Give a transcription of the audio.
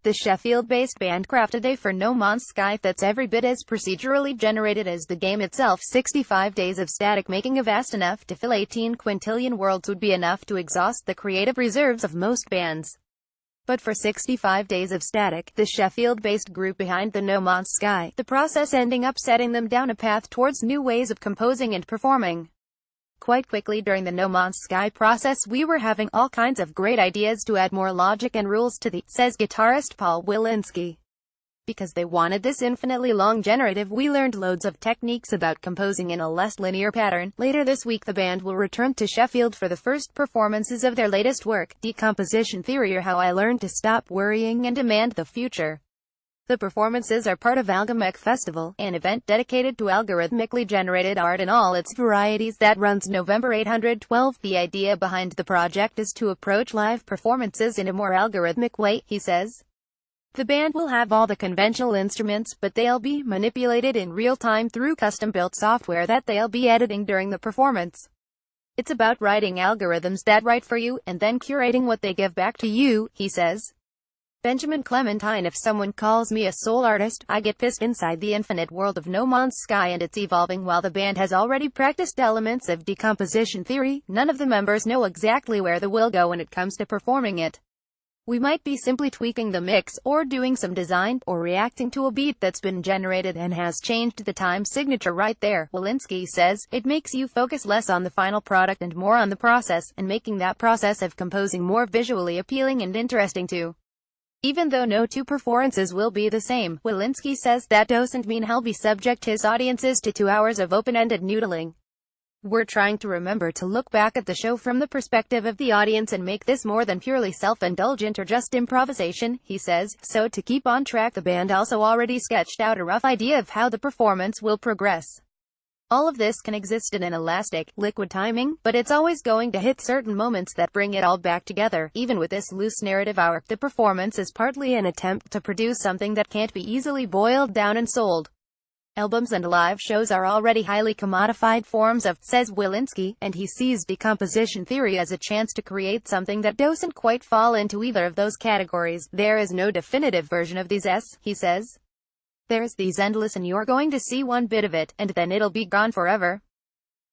The Sheffield-based band crafted a for No Man's Sky that's every bit as procedurally generated as the game itself. 65 days of static making are vast enough to fill 18 quintillion worlds would be enough to exhaust the creative reserves of most bands. But for 65 days of static, the Sheffield-based group behind the No Man's Sky, the process ending up setting them down a path towards new ways of composing and performing. Quite quickly during the No Man's Sky process we were having all kinds of great ideas to add more logic and rules to the, says guitarist Paul Wilinski. Because they wanted this infinitely long generative, we learned loads of techniques about composing in a less linear pattern. Later this week the band will return to Sheffield for the first performances of their latest work, Decomposition Theory, or How I Learned to Stop Worrying and Demand the Future. The performances are part of Algorithmic Festival, an event dedicated to algorithmically generated art in all its varieties that runs November 812. The idea behind the project is to approach live performances in a more algorithmic way, he says. The band will have all the conventional instruments, but they'll be manipulated in real time through custom-built software that they'll be editing during the performance. It's about writing algorithms that write for you, and then curating what they give back to you, he says. Benjamin Clementine: if someone calls me a soul artist, I get pissed. Inside the infinite world of No Man's Sky, and it's evolving while the band has already practiced elements of decomposition theory, none of the members know exactly where they will go when it comes to performing it. We might be simply tweaking the mix, or doing some design, or reacting to a beat that's been generated and has changed the time signature right there. Wilinski says, it makes you focus less on the final product and more on the process, and making that process of composing more visually appealing and interesting too. Even though no two performances will be the same, Wilinski says that doesn't mean he'll be subject his audiences to 2 hours of open-ended noodling. We're trying to remember to look back at the show from the perspective of the audience and make this more than purely self-indulgent or just improvisation, he says. So to keep on track, the band also already sketched out a rough idea of how the performance will progress. All of this can exist in an elastic, liquid timing, but it's always going to hit certain moments that bring it all back together. Even with this loose narrative arc, the performance is partly an attempt to produce something that can't be easily boiled down and sold. Albums and live shows are already highly commodified forms of, says Wilinski, and he sees decomposition theory as a chance to create something that doesn't quite fall into either of those categories. There is no definitive version of these, he says. There's these endless, and you're going to see one bit of it, and then it'll be gone forever.